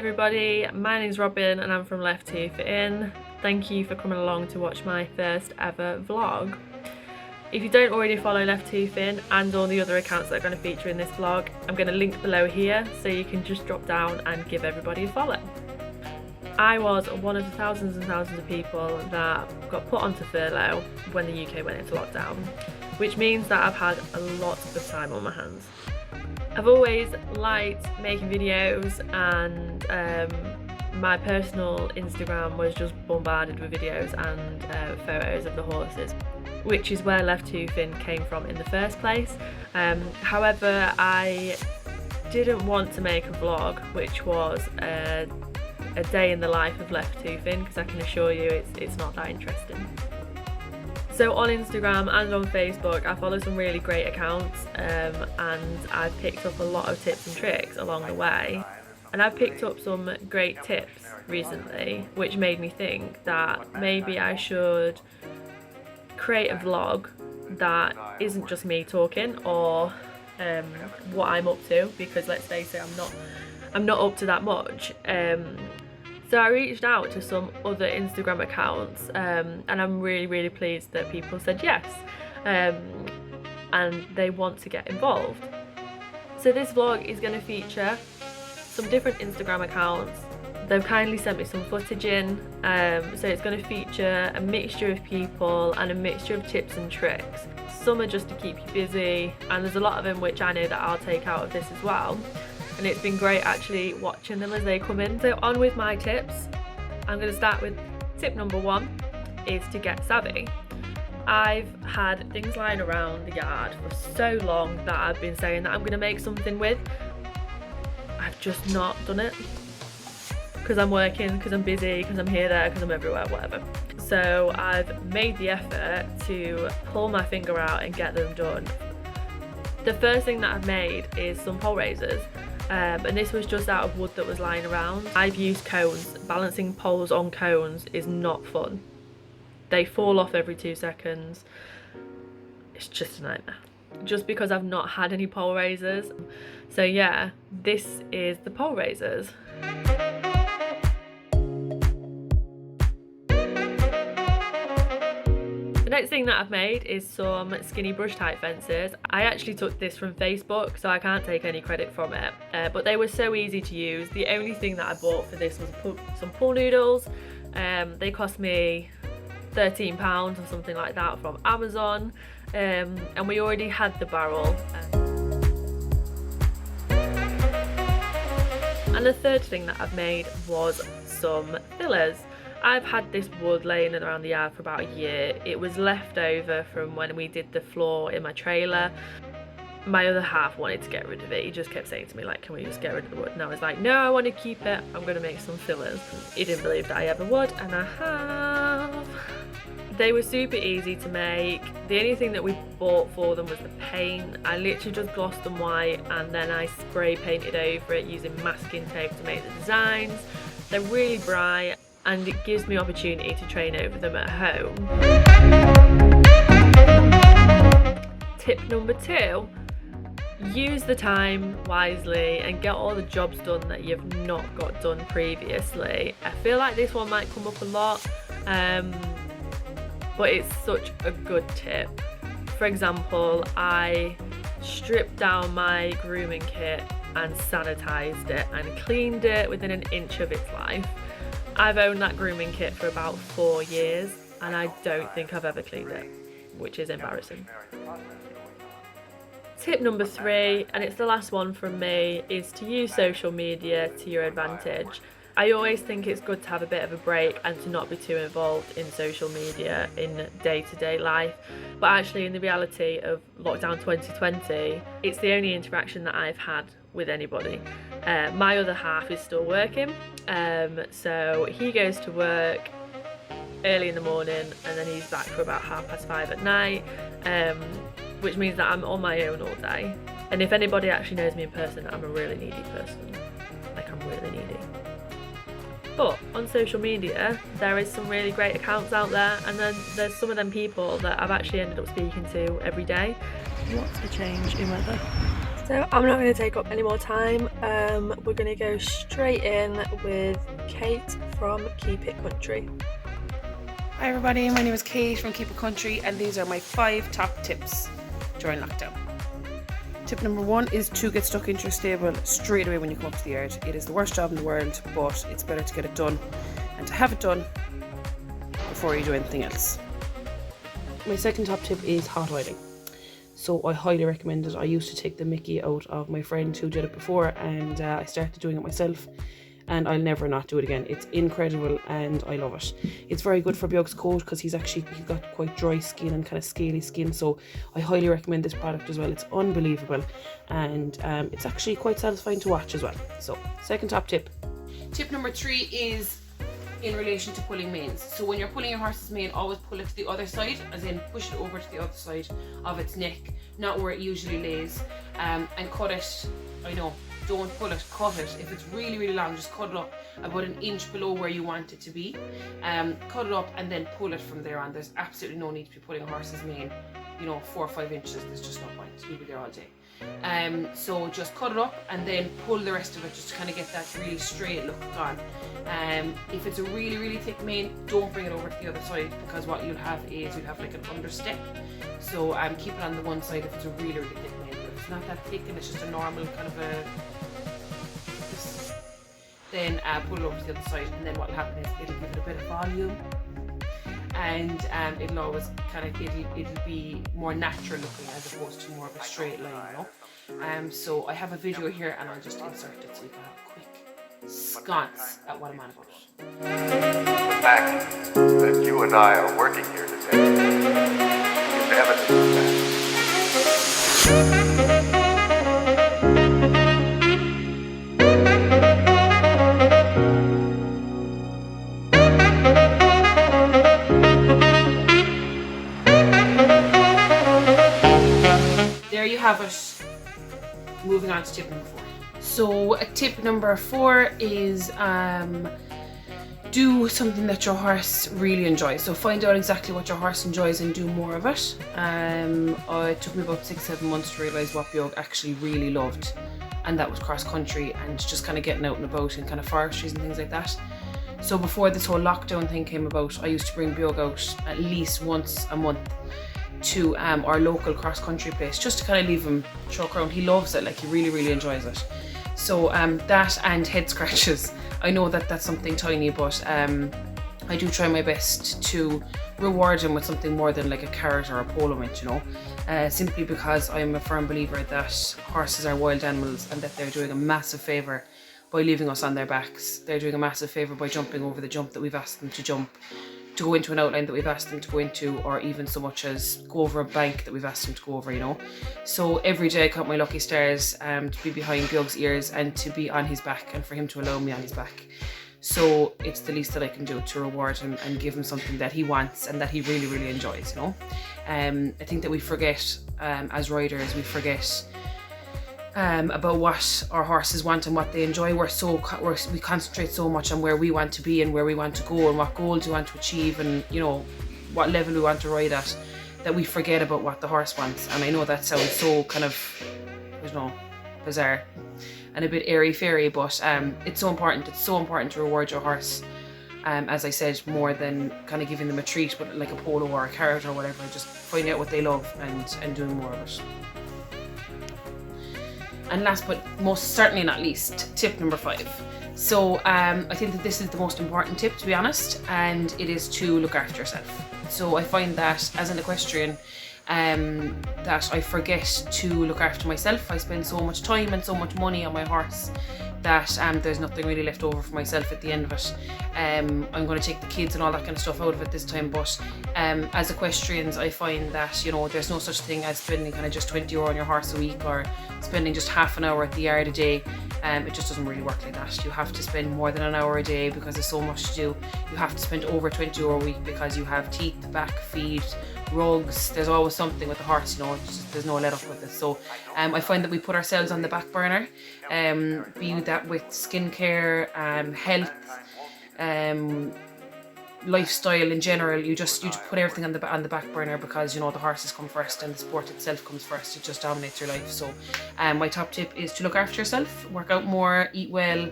everybody, my name's Robin and I'm from Left Hoof In. Thank you for coming along to watch my first ever vlog. If you don't already follow Left Hoof In and all the other accounts that are going to feature in this vlog, I'm going to link below here so you can just drop down and give everybody a follow. I was one of the thousands and thousands of people that got put onto furlough when the UK went into lockdown, which means that I've had a lot of time on my hands. I've always liked making videos, and my personal Instagram was just bombarded with videos and photos of the horses, which is where Left Hoof In came from in the first place. However, I didn't want to make a vlog which was a day in the life of Left Hoof In, because I can assure you it's not that interesting. So on Instagram and on Facebook I follow some really great accounts, and I've picked up a lot of tips and tricks along the way, and I've picked up some great tips recently which made me think that maybe I should create a vlog that isn't just me talking or what I'm up to, because let's face it, I'm not up to that much. So I reached out to some other Instagram accounts, and I'm really pleased that people said yes, and they want to get involved. So this vlog is going to feature some different Instagram accounts. They've kindly sent me some footage in, so it's going to feature a mixture of people and a mixture of tips and tricks. Some are just to keep you busy, and there's a lot of them which I know that I'll take out of this as well. And it's been great actually watching them as they come in. So on with my tips. I'm going to start with tip number 1 is to get savvy. I've had things lying around the yard for so long that I've been saying that I'm going to make something with. I've just not done it, because I'm working, because I'm busy, because I'm here, there, because I'm everywhere, whatever. So I've made the effort to pull my finger out and get them done. The first thing that I've made is some pole raisers. And this was just out of wood that was lying around. I've used cones. Balancing poles on cones is not fun. They fall off every 2 seconds. It's just a nightmare. Just because I've not had any pole raisers. So yeah, this is the pole raisers. The next thing that I've made is some skinny brush type fences. I actually took this from Facebook, so I can't take any credit from it, but they were so easy to use. The only thing that I bought for this was some pool noodles. They cost me £13 or something like that from Amazon, and we already had the barrel. And the third thing that I've made was some fillers. I've had this wood laying around the yard for about a year. It was left over from when we did the floor in my trailer. My other half wanted to get rid of it. He just kept saying to me, like, can we just get rid of the wood? And I was like, no, I want to keep it. I'm going to make some fillers. He didn't believe that I ever would, and I have. They were super easy to make. The only thing that we bought for them was the paint. I literally just glossed them white and then I spray painted over it using masking tape to make the designs. They're really bright, and it gives me opportunity to train over them at home. Tip number 2, use the time wisely and get all the jobs done that you've not got done previously. I feel like this one might come up a lot, but it's such a good tip. For example, I stripped down my grooming kit and sanitized it and cleaned it within an inch of its life. I've owned that grooming kit for about 4 years and I don't think I've ever cleaned it, which is embarrassing. Tip number 3, and it's the last one from me, is to use social media to your advantage. I always think it's good to have a bit of a break and to not be too involved in social media in day-to-day life, but actually in the reality of lockdown 2020, it's the only interaction that I've had with anybody. My other half is still working, so he goes to work early in the morning and then he's back for about 5:30 at night, which means that I'm on my own all day. And if anybody actually knows me in person, I'm a really needy person. Like, I'm really needy. But on social media, there is some really great accounts out there, and then there's some of them people that I've actually ended up speaking to every day. What's a change in weather? So I'm not going to take up any more time. We're going to go straight in with Kate from Keep It Country. Hi everybody, my name is Kate from Keep It Country, and these are my 5 top tips during lockdown. Tip number 1 is to get stuck into your stable straight away when you come up to the yard. It is the worst job in the world, but it's better to get it done and to have it done before you do anything else. My second top tip is hot oiling. So I highly recommend it. I used to take the mickey out of my friend who did it before, and I started doing it myself, and I'll never not do it again. It's incredible and I love it. It's very good for Björk's coat because he's got quite dry skin and kind of scaly skin, so I highly recommend this product as well. It's unbelievable, and it's actually quite satisfying to watch as well. So second top tip. Tip number 3 is in relation to pulling manes. So when you're pulling your horse's mane, always pull it to the other side, as in push it over to the other side of its neck, not where it usually lays, and cut it. I know, don't pull it, cut it. If it's really, really long, just cut it up about an inch below where you want it to be. Cut it up and then pull it from there on. There's absolutely no need to be pulling a horse's mane, 4 or 5 inches. There's just no point. You'll be there all day. So just cut it up and then pull the rest of it just to kind of get that really straight look on. If it's a really, really thick mane, don't bring it over to the other side, because what you'll have is like an understep. So keep it on the one side if it's a really, really thick mane. But if it's not that thick and it's just a normal kind of then pull it over to the other side, and then what will happen is it'll give it a bit of volume, and it'll always it'll be more natural looking as opposed to more of a straight line, so I have a video here and I'll just insert it so you can have a quick sconce at what I'm on about. The fact that you and I are working here today is evidence of that. There you have it. Moving on to tip number 4. So tip number 4 is do something that your horse really enjoys. So find out exactly what your horse enjoys and do more of it. It took me about 6-7 months to realise what Björk actually really loved, and that was cross country and just kind of getting out and about in kind of forestries and things like that. So before this whole lockdown thing came about, I used to bring Björk out at least once a month to our local cross country place, just to kind of leave him choke around. He loves it, like he really, really enjoys it. So that and head scratches. I know that that's something tiny, but I do try my best to reward him with something more than like a carrot or a polo mint, simply because I'm a firm believer that horses are wild animals and that they're doing a massive favour by leaving us on their backs. They're doing a massive favour by jumping over the jump that we've asked them to jump, to go into an outline that we've asked them to go into, or even so much as go over a bank that we've asked them to go over, So every day I count my lucky stars to be behind Björk's ears and to be on his back, and for him to allow me on his back. So it's the least that I can do to reward him and give him something that he wants and that he really, really enjoys, I think that we forget, as riders, we forget about what our horses want and what they enjoy. We concentrate so much on where we want to be and where we want to go and what goals we want to achieve and what level we want to ride at, that we forget about what the horse wants. And I know that sounds so kind of, bizarre and a bit airy-fairy, but it's so important. It's so important to reward your horse, as I said, more than kind of giving them a treat, but like a polo or a carrot or whatever, just finding out what they love and doing more of it. And last but most certainly not least, tip number 5. So I think that this is the most important tip, to be honest, and it is to look after yourself. So I find that as an equestrian, that I forget to look after myself. I spend so much time and so much money on my horse that there's nothing really left over for myself at the end of it. I'm going to take the kids and all that kind of stuff out of it this time, but as equestrians I find that there's no such thing as spending kind of just €20 on your horse a week or spending just half an hour at the yard a day. It just doesn't really work like that. You have to spend more than an hour a day because there's so much to do. You have to spend over €20 a week because you have teeth, back, feed, rugs. There's always something with the horse, there's no let up with it. So I find that we put ourselves on the back burner, be that with skincare, health, lifestyle in general, you just put everything on the back burner, because you know the horses come first and the sport itself comes first. It just dominates your life. So my top tip is to look after yourself, work out more, eat well,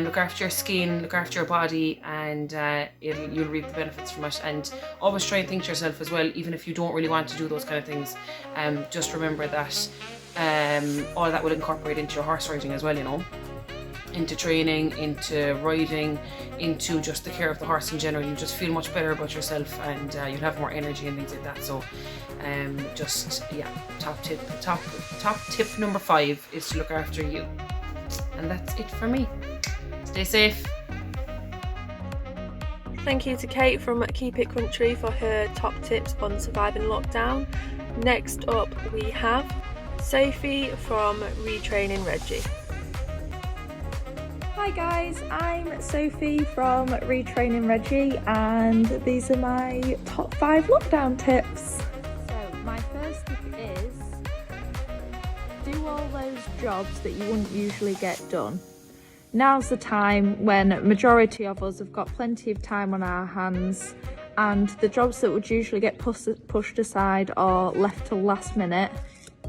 look after your skin, look after your body, and you'll reap the benefits from it. And always try and think to yourself as well, even if you don't really want to do those kind of things, just remember that all of that will incorporate into your horse riding as well, you know, into training, into riding, into just the care of the horse in general. You just feel much better about yourself, and you'll have more energy and things like that. So top tip number 5 is to look after you. And that's it for me. Stay safe. Thank you to Kate from Keep It Country for her top tips on surviving lockdown. Next up we have Sophie from Retraining Reggie. Hi guys, I'm Sophie from Retraining Reggie, and these are my top 5 lockdown tips. So my first tip is, do all those jobs that you wouldn't usually get done. Now's the time when majority of us have got plenty of time on our hands, and the jobs that would usually get pushed aside or left till last minute,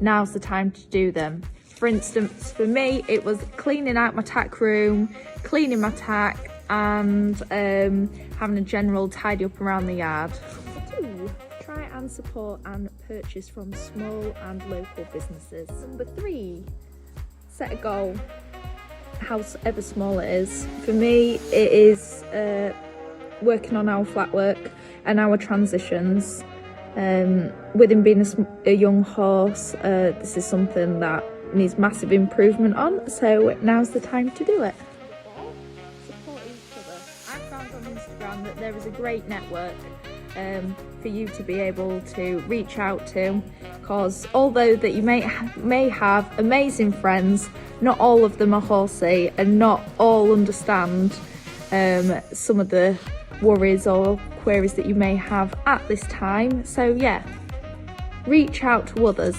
now's the time to do them. For instance, for me, it was cleaning out my tack room, cleaning my tack, and having a general tidy up around the yard. 2, try and support and purchase from small and local businesses. Number 3, set a goal, however small it is. For me, it is working on our flat work and our transitions. With him being a young horse, this is something that needs massive improvement on, so now's the time to do it. Support each other. I found on Instagram that there is a great network for you to be able to reach out to, because although that you may have amazing friends, not all of them are horsey and not all understand some of the worries or queries that you may have at this time. So yeah, reach out to others.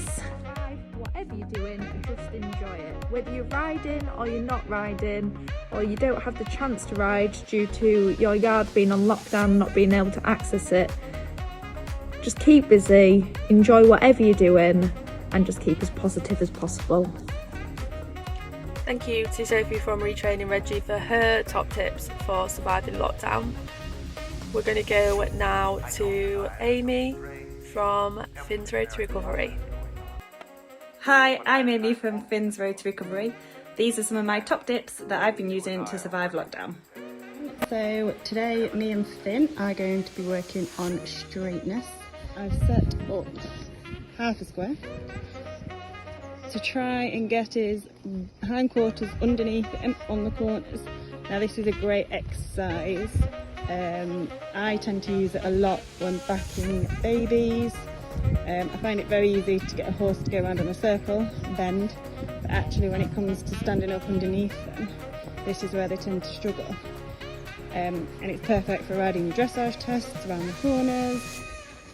Whatever you're doing, just enjoy it. Whether you're riding or you're not riding, or you don't have the chance to ride due to your yard being on lockdown, not being able to access it, just keep busy, enjoy whatever you're doing, and just keep as positive as possible. Thank you to Sophie from Retraining Reggie for her top tips for surviving lockdown. We're going to go now to Amy from Finn's Road to Recovery. Hi, I'm Amy from Finn's Road to Recovery. These are some of my top tips that I've been using to survive lockdown. So today me and Finn are going to be working on straightness. I've set up half a square to try and get his hindquarters underneath him on the corners. Now this is a great exercise. I tend to use it a lot when backing babies. I find it very easy to get a horse to go around in a circle, bend, but actually when it comes to standing up underneath them, this is where they tend to struggle. And it's perfect for riding dressage tests around the corners,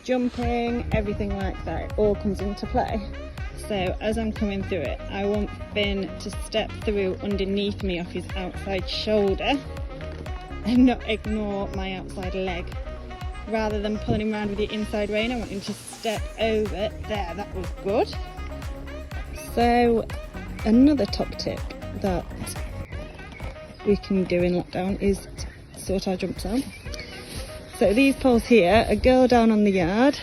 jumping, everything like that. It all comes into play. So as I'm coming through it, I want Finn to step through underneath me off his outside shoulder and not ignore my outside leg. Rather than pulling him around with the inside rein, I want him to step over. There, that was good. So another top tip that we can do in lockdown is sort our jumps out. So these poles here, a girl down on the yard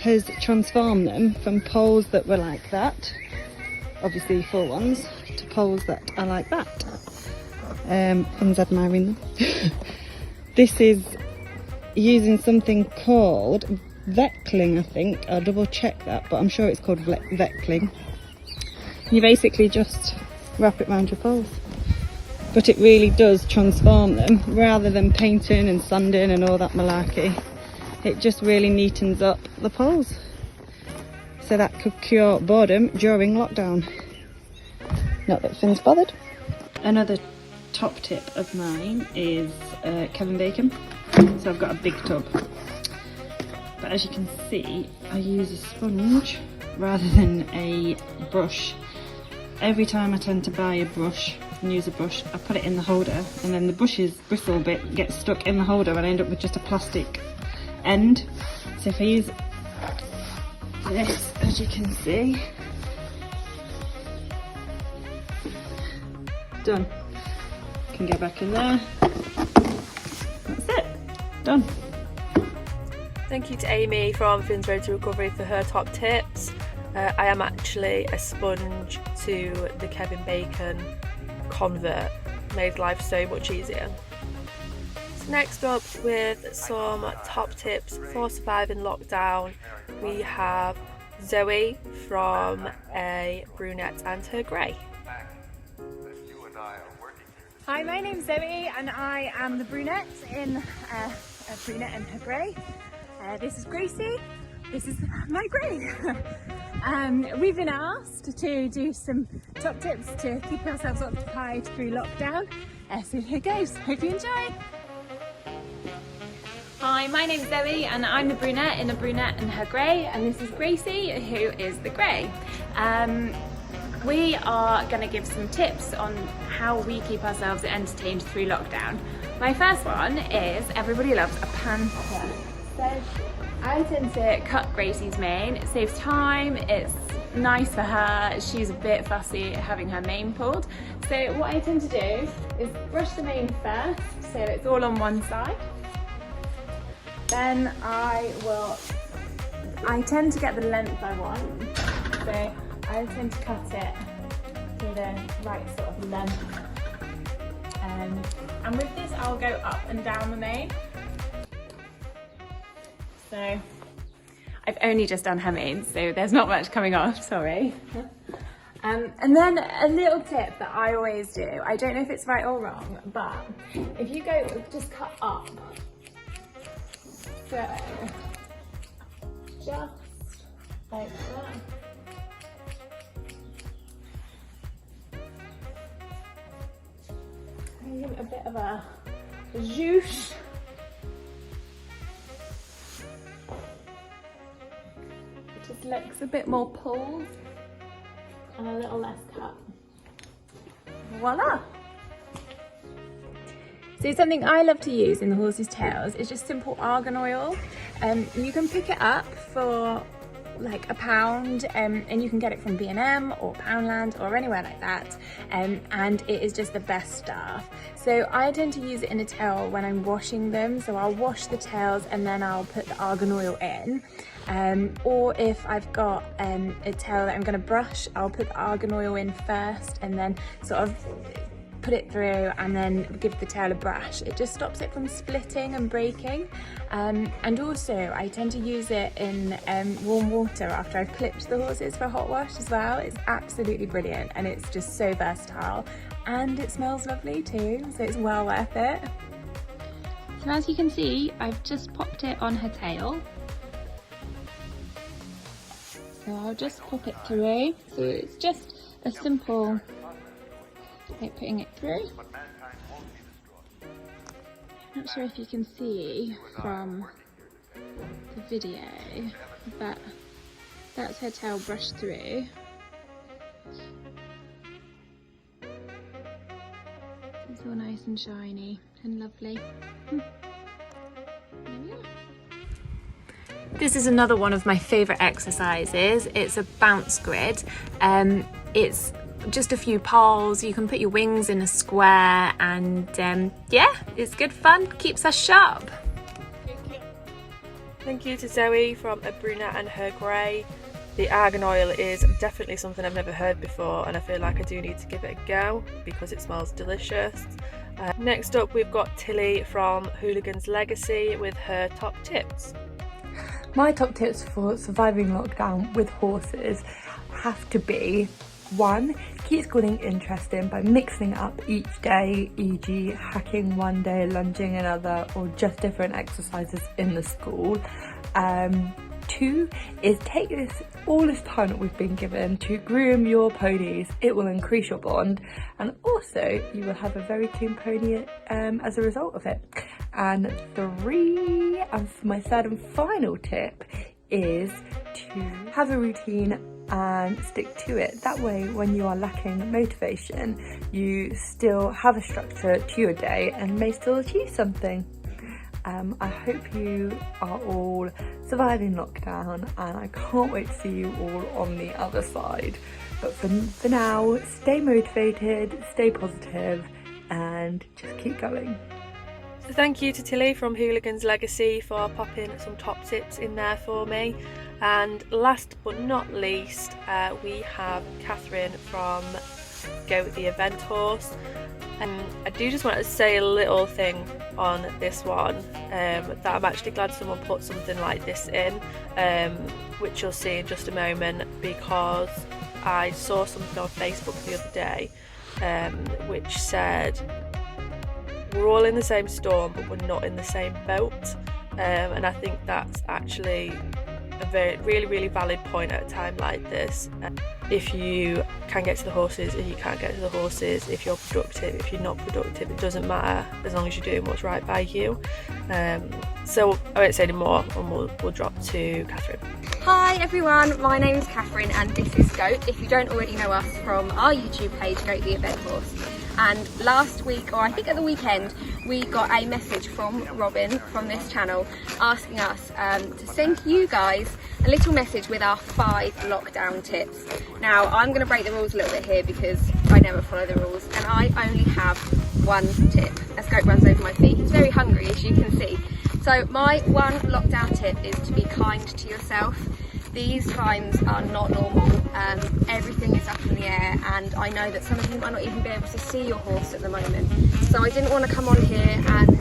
has transformed them from poles that were like that, obviously full ones, to poles that are like that. Fun's admiring them. This is using something called Veckling, I think. I'll double check that, but I'm sure it's called Veckling. You basically just wrap it around your poles. But it really does transform them, rather than painting and sanding and all that malarkey. It just really neatens up the poles. So that could cure boredom during lockdown. Not that Finn's bothered. Another top tip of mine is Kevin Bacon. So I've got a big tub. But as you can see, I use a sponge rather than a brush. Every time I tend to buy a brush, can use a brush, I put it in the holder, and then the bristle bit gets stuck in the holder and I end up with just a plastic end. So if I use this, as you can see, done. Can go back in there. That's it, done. Thank you to Amy from Finn's Road to Recovery for her top tips. I am actually a sponge to the Kevin Bacon convert, made life so much easier. So next up, with some top tips for surviving lockdown, we have Zoe from A Brunette and Her Grey. Hi, my name's Zoe and I am the brunette in A Brunette and Her Grey. This is Gracie, this is my grey. We've been asked to do some top tips to keep ourselves occupied through lockdown. So here goes, hope you enjoy. Hi, my name's Zoe and I'm the brunette in A Brunette and Her Grey, and this is Gracie, who is the grey. We are going to give some tips on how we keep ourselves entertained through lockdown. My first one is everybody loves a panther. So I tend to cut Gracie's mane. It saves time, it's nice for her, she's a bit fussy having her mane pulled. So what I tend to do is brush the mane first, so it's all on one side. Then I tend to get the length I want. So I tend to cut it to the right sort of length. And with this I'll go up and down the mane. So I've only just done her mane, so there's not much coming off, sorry. And then a little tip that I always do, I don't know if it's right or wrong, but if you go just cut up, so just like that. And give it a bit of a zhoosh. It just looks a bit more pulled and a little less cut. Voila! So something I love to use in the horse's tails is just simple argan oil. You can pick it up for like £1 and you can get it from B&M or Poundland or anywhere like that, and it is just the best stuff. So I tend to use it in a tail when I'm washing them, so I'll wash the tails and then I'll put the argan oil in. Or if I've got a tail that I'm going to brush, I'll put the argan oil in first and then sort of put it through and then give the tail a brush. It just stops it from splitting and breaking. And also I tend to use it in warm water after I've clipped the horses for a hot wash as well. It's absolutely brilliant and it's just so versatile and it smells lovely too, so it's well worth it. So as you can see, I've just popped it on her tail. So I'll just pop it through. So it's just a simple, like putting it through. Not sure if you can see from the video, but that's her tail brushed through. It's all nice and shiny and lovely. This is another one of my favourite exercises. It's a bounce grid. It's just a few poles. You can put your wings in a square and yeah, it's good fun, keeps us sharp. Thank you to Zoe from A Brunette and Her Grey. The argan oil is definitely something I've never heard before and I feel like I do need to give it a go because it smells delicious. Next up we've got Tilly from Hooligan's Legacy with her top tips. My top tips for surviving lockdown with horses have to be: 1, keep schooling interesting by mixing it up each day, e.g. hacking one day, lunging another, or just different exercises in the school. 2 is take all this time that we've been given to groom your ponies. It will increase your bond and also you will have a very clean pony as a result of it. And 3, and my third and final tip, is to have a routine and stick to it. That way, when you are lacking motivation, you still have a structure to your day and may still achieve something. I hope you are all surviving lockdown, and I can't wait to see you all on the other side. But for now, stay motivated, stay positive, and just keep going. So thank you to Tilly from Hooligan's Legacy for popping some top tips in there for me. And last but not least, we have Catherine from Go With The Event Horse. And I do just want to say a little thing on this one, that I'm actually glad someone put something like this in, which you'll see in just a moment, because I saw something on Facebook the other day which said, we're all in the same storm but we're not in the same boat, and I think that's actually a really valid point at a time like this. If you can get to the horses, if you can't get to the horses, if you're productive, if you're not productive, it doesn't matter as long as you're doing what's right by you. So I won't say any more, and we'll drop to Catherine. Hi everyone, my name's Catherine and this is Goat. If you don't already know us from our YouTube page, Goat the Event Horse. And last week, or I think at the weekend, we got a message from Robin from this channel asking us to send you guys a little message with our 5 lockdown tips. Now I'm going to break the rules a little bit here because I never follow the rules, and I only have one tip as Goat runs over my feet. He's very hungry, as you can see. So my one lockdown tip is to be kind to yourself. These times are not normal, everything is up in the air, and I know that some of you might not even be able to see your horse at the moment. So I didn't want to come on here and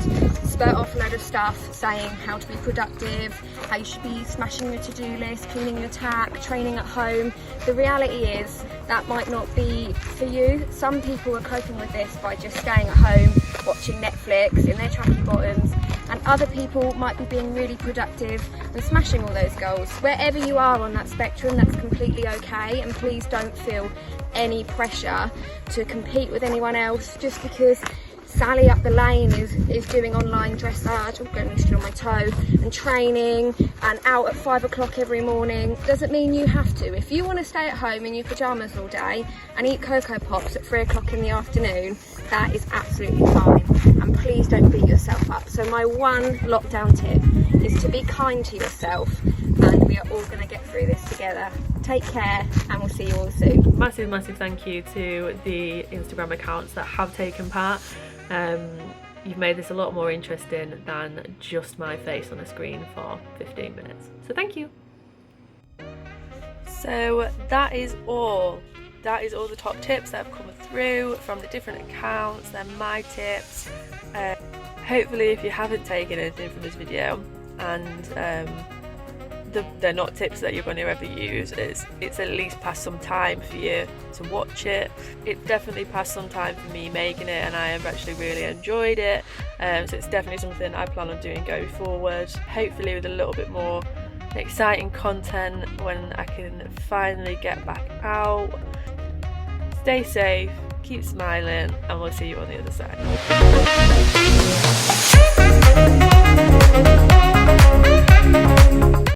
spurt off a load of stuff saying how to be productive, how you should be smashing your to-do list, cleaning your tack, training at home. The reality is that might not be for you. Some people are coping with this by just staying at home, watching Netflix in their tracky bottoms, and other people might be being really productive and smashing all those goals. Wherever you are on that spectrum, that's completely okay, and please don't feel any pressure to compete with anyone else just because Sally up the lane is doing online dressage, I'm going to on my toe, and training and out at 5 o'clock every morning. Doesn't mean you have to. If you want to stay at home in your pyjamas all day and eat Cocoa Pops at 3 o'clock in the afternoon, that is absolutely fine. And please don't beat yourself up. So my one lockdown tip is to be kind to yourself, and we are all going to get through this together. Take care, and we'll see you all soon. Massive thank you to the Instagram accounts that have taken part. You've made this a lot more interesting than just my face on a screen for 15 minutes. So thank you. So that is all the top tips that have come through from the different accounts. They're my tips. Hopefully if you haven't taken anything from this video, and they're not tips that you're going to ever use, it's at least passed some time for you to watch it. It definitely passed some time for me making it, and I have actually really enjoyed it, so it's definitely something I plan on doing going forward, hopefully with a little bit more exciting content when I can finally get back out. Stay safe, keep smiling, and we'll see you on the other side.